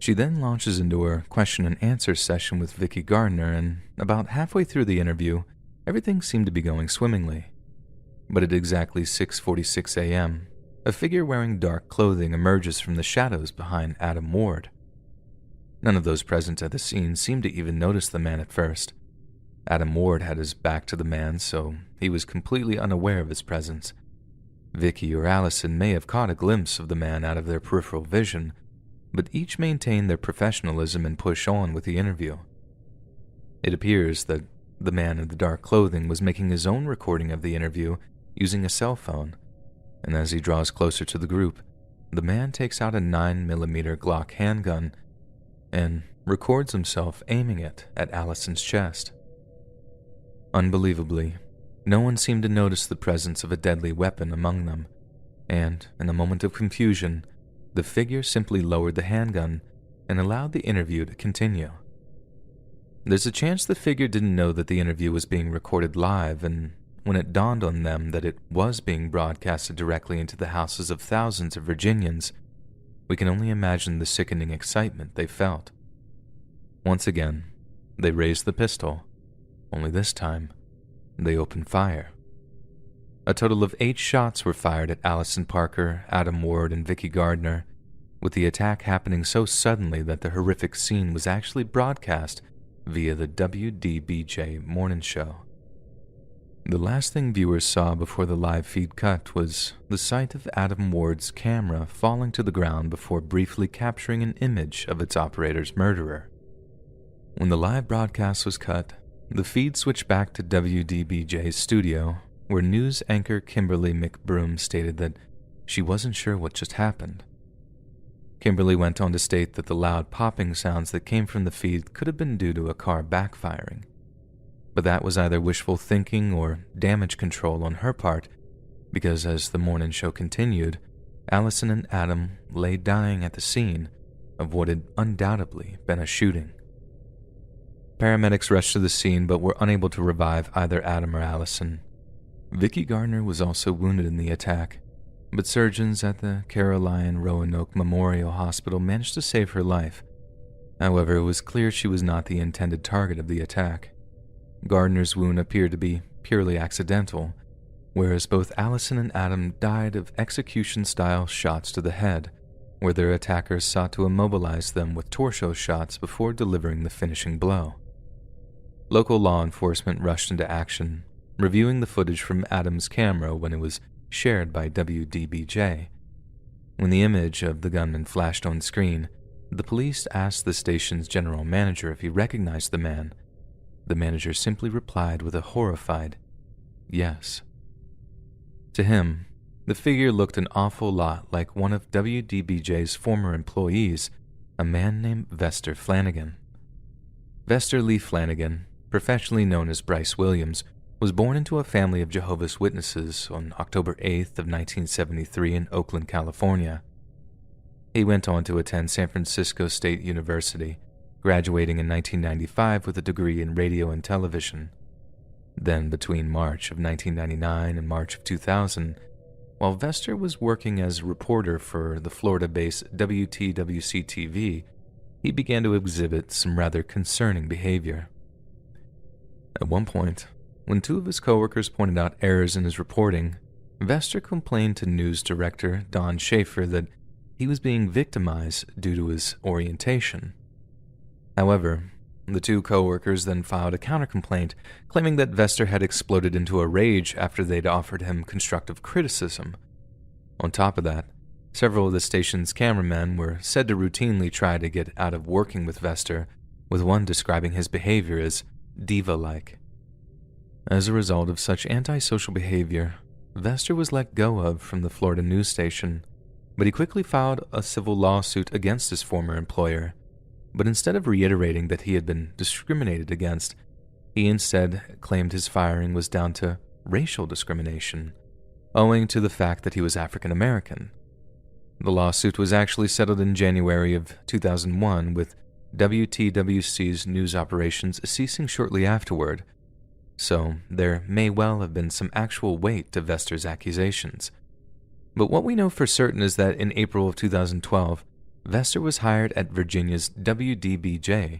She then launches into her question and answer session with Vicki Gardner, and about halfway through the interview, everything seemed to be going swimmingly. But at exactly 6:46 a.m., a figure wearing dark clothing emerges from the shadows behind Adam Ward. None of those present at the scene seemed to even notice the man at first. Adam Ward had his back to the man, so he was completely unaware of his presence. Vicki or Allison may have caught a glimpse of the man out of their peripheral vision, but each maintained their professionalism and pushed on with the interview. It appears that the man in the dark clothing was making his own recording of the interview using a cell phone, and as he draws closer to the group, the man takes out a 9mm Glock handgun and records himself aiming it at Allison's chest. Unbelievably, no one seemed to notice the presence of a deadly weapon among them, and, in a moment of confusion, the figure simply lowered the handgun and allowed the interview to continue. There's a chance the figure didn't know that the interview was being recorded live, and when it dawned on them that it was being broadcasted directly into the houses of thousands of Virginians, we can only imagine the sickening excitement they felt. Once again, they raised the pistol, only this time, they opened fire. A total of 8 shots were fired at Allison Parker, Adam Ward, and Vicki Gardner, with the attack happening so suddenly that the horrific scene was actually broadcast via the WDBJ morning show. The last thing viewers saw before the live feed cut was the sight of Adam Ward's camera falling to the ground before briefly capturing an image of its operator's murderer. When the live broadcast was cut, the feed switched back to WDBJ's studio, where news anchor Kimberly McBroom stated that she wasn't sure what just happened. Kimberly went on to state that the loud popping sounds that came from the feed could have been due to a car backfiring, but that was either wishful thinking or damage control on her part, because as the morning show continued, Allison and Adam lay dying at the scene of what had undoubtedly been a shooting. Paramedics rushed to the scene but were unable to revive either Adam or Allison. Vicki Gardner was also wounded in the attack, but surgeons at the Caroline Roanoke Memorial Hospital managed to save her life. However, it was clear she was not the intended target of the attack. Gardner's wound appeared to be purely accidental, whereas both Allison and Adam died of execution-style shots to the head, where their attackers sought to immobilize them with torso shots before delivering the finishing blow. Local law enforcement rushed into action, reviewing the footage from Adam's camera when it was shared by WDBJ. When the image of the gunman flashed on screen, the police asked the station's general manager if he recognized the man. The manager simply replied with a horrified, "Yes." To him, the figure looked an awful lot like one of WDBJ's former employees, a man named Vester Flanagan. Vester Lee Flanagan, professionally known as Bryce Williams, was born into a family of Jehovah's Witnesses on October 8th of 1973 in Oakland, California. He went on to attend San Francisco State University, graduating in 1995 with a degree in radio and television. Then, between March of 1999 and March of 2000, while Vester was working as a reporter for the Florida-based WTWC-TV, he began to exhibit some rather concerning behavior. At one point, when 2 of his coworkers pointed out errors in his reporting, Vester complained to news director Don Schaefer that he was being victimized due to his orientation. However, the 2 coworkers then filed a countercomplaint, claiming that Vester had exploded into a rage after they'd offered him constructive criticism. On top of that, several of the station's cameramen were said to routinely try to get out of working with Vester, with one describing his behavior as diva-like. As a result of such antisocial behavior, Vester was let go of from the Florida news station, but he quickly filed a civil lawsuit against his former employer. But instead of reiterating that he had been discriminated against, He instead claimed his firing was down to racial discrimination, owing to the fact that he was African American. The lawsuit was actually settled in January of 2001, with WTWC's news operations ceasing shortly afterward, so there may well have been some actual weight to Vester's accusations. But what we know for certain is that in April of 2012, Vester was hired at Virginia's WDBJ,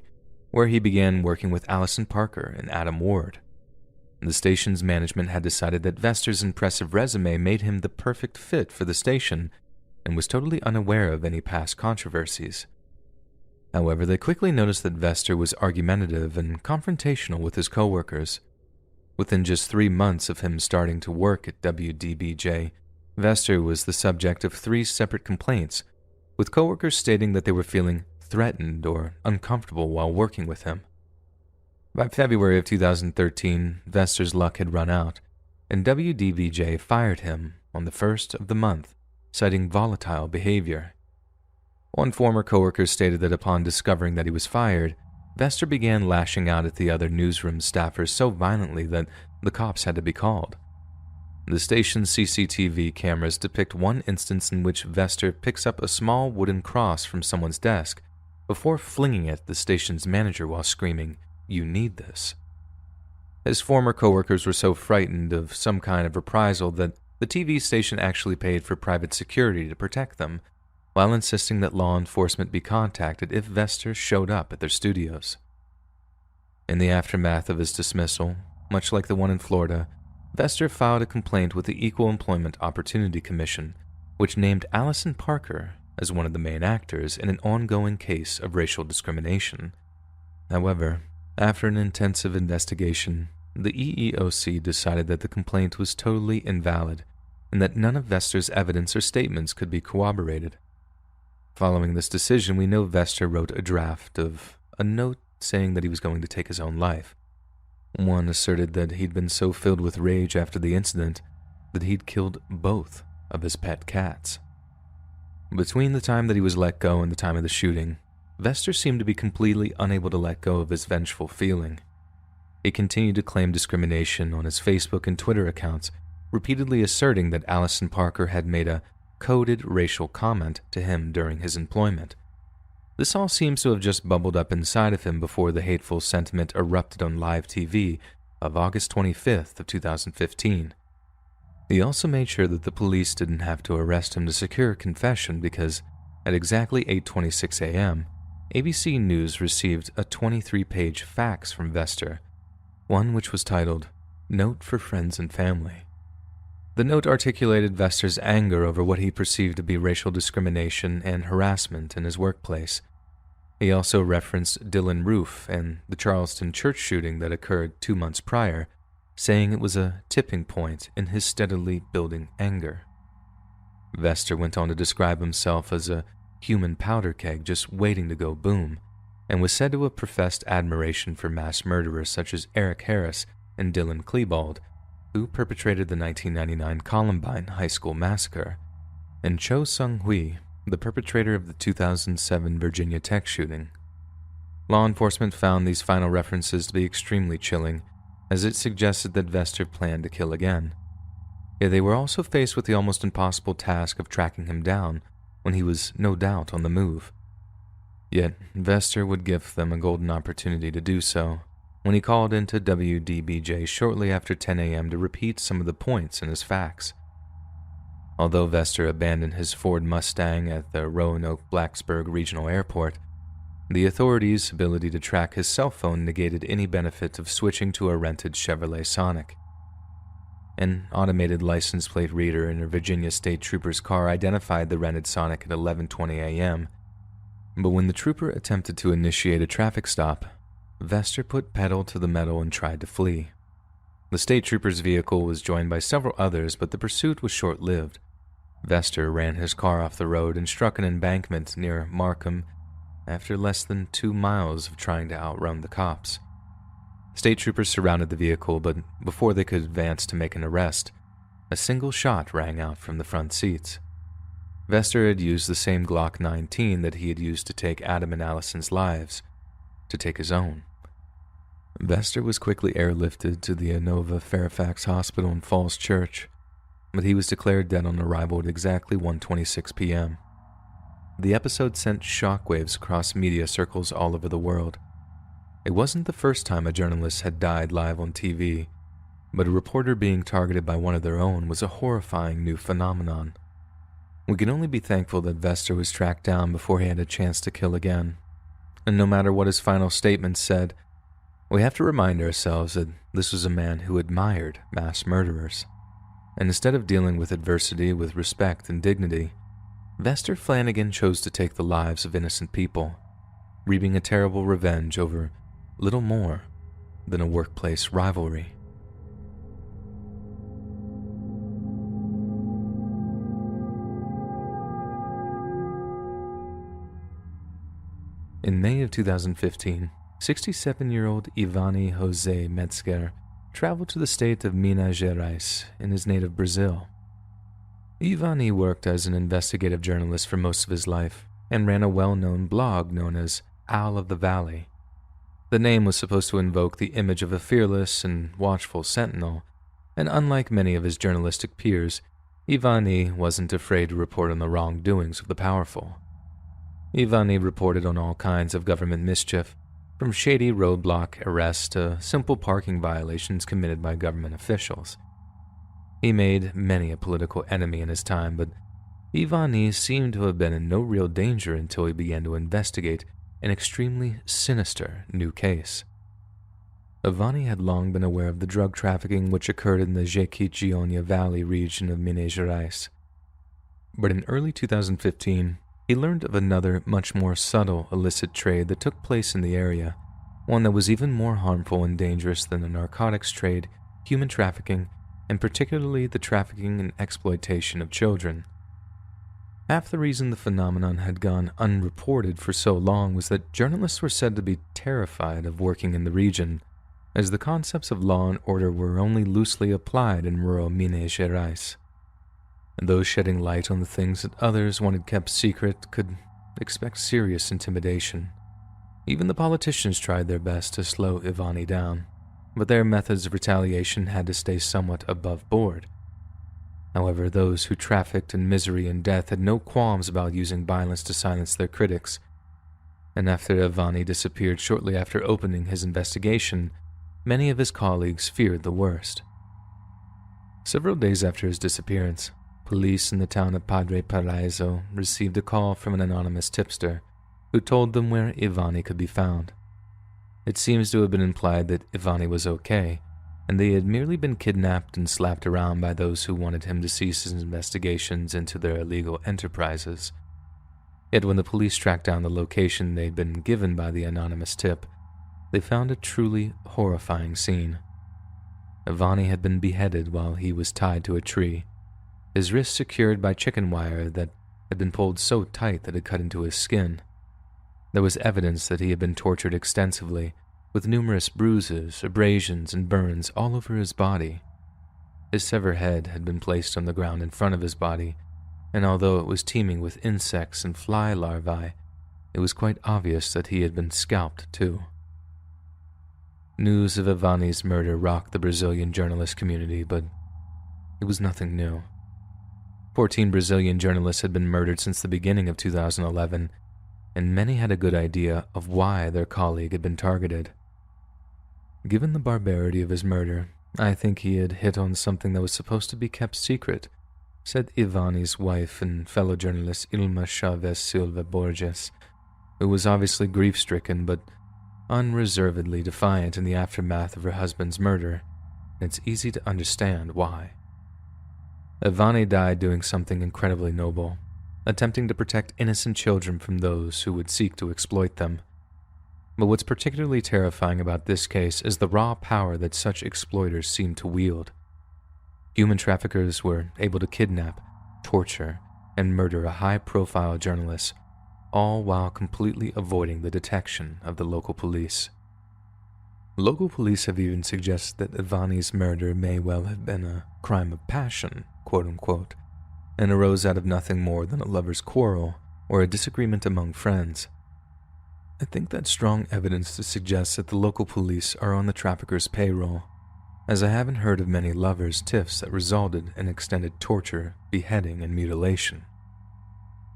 where he began working with Allison Parker and Adam Ward. The station's management had decided that Vester's impressive resume made him the perfect fit for the station and was totally unaware of any past controversies. However, they quickly noticed that Vester was argumentative and confrontational with his coworkers. Within just 3 months of him starting to work at WDBJ, Vester was the subject of 3 separate complaints, with coworkers stating that they were feeling threatened or uncomfortable while working with him. By February of 2013, Vester's luck had run out, and WDBJ fired him on the 1st of the month, citing volatile behavior. One former coworker stated that upon discovering that he was fired, Vester began lashing out at the other newsroom staffers so violently that the cops had to be called. The station's CCTV cameras depict one instance in which Vester picks up a small wooden cross from someone's desk before flinging it at the station's manager while screaming, "You need this." His former coworkers were so frightened of some kind of reprisal that the TV station actually paid for private security to protect them, while insisting that law enforcement be contacted if Vester showed up at their studios. In the aftermath of his dismissal, much like the one in Florida, Vester filed a complaint with the Equal Employment Opportunity Commission, which named Allison Parker as one of the main actors in an ongoing case of racial discrimination. However, after an intensive investigation, the EEOC decided that the complaint was totally invalid and that none of Vester's evidence or statements could be corroborated. Following this decision, we know Vester wrote a draft of a note saying that he was going to take his own life. One asserted that he'd been so filled with rage after the incident that he'd killed both of his pet cats. Between the time that he was let go and the time of the shooting, Vester seemed to be completely unable to let go of his vengeful feeling. He continued to claim discrimination on his Facebook and Twitter accounts, repeatedly asserting that Allison Parker had made a coded racial comment to him during his employment. This all seems to have just bubbled up inside of him before the hateful sentiment erupted on live TV of August 25th of 2015. He also made sure that the police didn't have to arrest him to secure a confession because at exactly 8:26 a.m., ABC News received a 23-page fax from Vester, one which was titled, "Note for Friends and Family." The note articulated Vester's anger over what he perceived to be racial discrimination and harassment in his workplace. He also referenced Dylan Roof and the Charleston church shooting that occurred 2 months prior, saying it was a tipping point in his steadily building anger. Vester went on to describe himself as a human powder keg just waiting to go boom, and was said to have professed admiration for mass murderers such as Eric Harris and Dylan Klebold, who perpetrated the 1999 Columbine High School massacre, and Cho Sung-hui, the perpetrator of the 2007 Virginia Tech shooting. Law enforcement found these final references to be extremely chilling, as it suggested that Vester planned to kill again. Yet they were also faced with the almost impossible task of tracking him down when he was no doubt on the move. Yet Vester would give them a golden opportunity to do so when he called into WDBJ shortly after 10 a.m. to repeat some of the points in his fax. Although Vester abandoned his Ford Mustang at the Roanoke-Blacksburg Regional Airport, the authorities' ability to track his cell phone negated any benefit of switching to a rented Chevrolet Sonic. An automated license plate reader in a Virginia State Trooper's car identified the rented Sonic at 11:20 a.m., but when the trooper attempted to initiate a traffic stop, Vester put pedal to the metal and tried to flee. The state trooper's vehicle was joined by several others, but the pursuit was short-lived. Vester ran his car off the road and struck an embankment near Markham after less than 2 miles of trying to outrun the cops. State troopers surrounded the vehicle, but before they could advance to make an arrest, a single shot rang out from the front seats. Vester had used the same Glock 19 that he had used to take Adam and Allison's lives, to take his own. Vester was quickly airlifted to the Inova Fairfax Hospital in Falls Church, but he was declared dead on arrival at exactly 1:26 p.m. The episode sent shockwaves across media circles all over the world. It wasn't the first time a journalist had died live on TV, but a reporter being targeted by one of their own was a horrifying new phenomenon. We can only be thankful that Vester was tracked down before he had a chance to kill again. And no matter what his final statement said, we have to remind ourselves that this was a man who admired mass murderers. And instead of dealing with adversity with respect and dignity, Vester Flanagan chose to take the lives of innocent people, reaping a terrible revenge over little more than a workplace rivalry. In May of 2015, 67-year-old Ivani Jose Metzger traveled to the state of Minas Gerais in his native Brazil. Ivani worked as an investigative journalist for most of his life and ran a well-known blog known as Owl of the Valley. The name was supposed to invoke the image of a fearless and watchful sentinel, and unlike many of his journalistic peers, Ivani wasn't afraid to report on the wrongdoings of the powerful. Ivani reported on all kinds of government mischief, from shady roadblock arrests to simple parking violations committed by government officials. He made many a political enemy in his time, but Ivani seemed to have been in no real danger until he began to investigate an extremely sinister new case. Ivani had long been aware of the drug trafficking which occurred in the Jequitinhonha Valley region of Minas Gerais. But in early 2015, he learned of another, much more subtle illicit trade that took place in the area, one that was even more harmful and dangerous than the narcotics trade, human trafficking, and particularly the trafficking and exploitation of children. Half the reason the phenomenon had gone unreported for so long was that journalists were said to be terrified of working in the region, as the concepts of law and order were only loosely applied in rural Minas Gerais. And those shedding light on the things that others wanted kept secret could expect serious intimidation. Even the politicians tried their best to slow Ivani down, but their methods of retaliation had to stay somewhat above board. However, those who trafficked in misery and death had no qualms about using violence to silence their critics, and after Ivani disappeared shortly after opening his investigation, many of his colleagues feared the worst. Several days after his disappearance, police in the town of Padre Paraíso received a call from an anonymous tipster who told them where Ivani could be found. It seems to have been implied that Ivani was okay, and they had merely been kidnapped and slapped around by those who wanted him to cease his investigations into their illegal enterprises. Yet when the police tracked down the location they'd been given by the anonymous tip, they found a truly horrifying scene. Ivani had been beheaded while he was tied to a tree, his wrists secured by chicken wire that had been pulled so tight that it cut into his skin. There was evidence that he had been tortured extensively, with numerous bruises, abrasions, and burns all over his body. His severed head had been placed on the ground in front of his body, and although it was teeming with insects and fly larvae, it was quite obvious that he had been scalped too. News of Ivani's murder rocked the Brazilian journalist community, but it was nothing new. 14 Brazilian journalists had been murdered since the beginning of 2011, and many had a good idea of why their colleague had been targeted. Given the barbarity of his murder, I think he had hit on something that was supposed to be kept secret, said Ivani's wife and fellow journalist Ilma Chavez Silva Borges, who was obviously grief-stricken but unreservedly defiant in the aftermath of her husband's murder, and it's easy to understand why. Ivani died doing something incredibly noble, attempting to protect innocent children from those who would seek to exploit them. But what's particularly terrifying about this case is the raw power that such exploiters seem to wield. Human traffickers were able to kidnap, torture, and murder a high-profile journalist, all while completely avoiding the detection of the local police. Local police have even suggested that Ivani's murder may well have been a crime of passion, quote-unquote, and arose out of nothing more than a lover's quarrel or a disagreement among friends. I think that's strong evidence to suggest that the local police are on the trafficker's payroll, as I haven't heard of many lovers' tiffs that resulted in extended torture, beheading, and mutilation.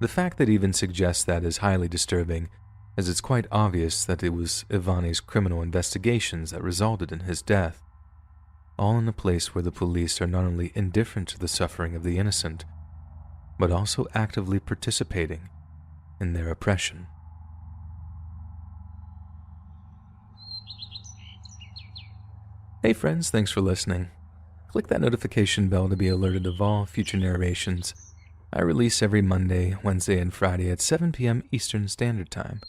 The fact that even suggests that is highly disturbing, as it's quite obvious that it was Ivani's criminal investigations that resulted in his death, all in a place where the police are not only indifferent to the suffering of the innocent, but also actively participating in their oppression. Hey friends, thanks for listening. Click that notification bell to be alerted of all future narrations. I release every Monday, Wednesday, and Friday at 7 p.m. Eastern Standard Time.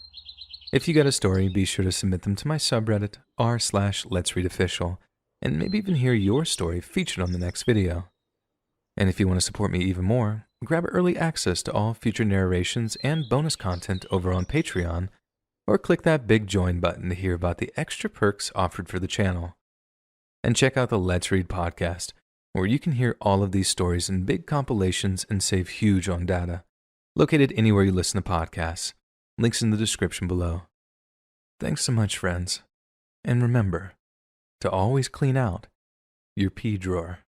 If you got a story, be sure to submit them to my subreddit r/Let'sReadOfficial, and maybe even hear your story featured on the next video. And if you want to support me even more, grab early access to all future narrations and bonus content over on Patreon, or click that big join button to hear about the extra perks offered for the channel. And check out the Let's Read podcast, where you can hear all of these stories in big compilations and save huge on data, located anywhere you listen to podcasts. Links in the description below. Thanks so much, friends. And remember to always clean out your pee drawer.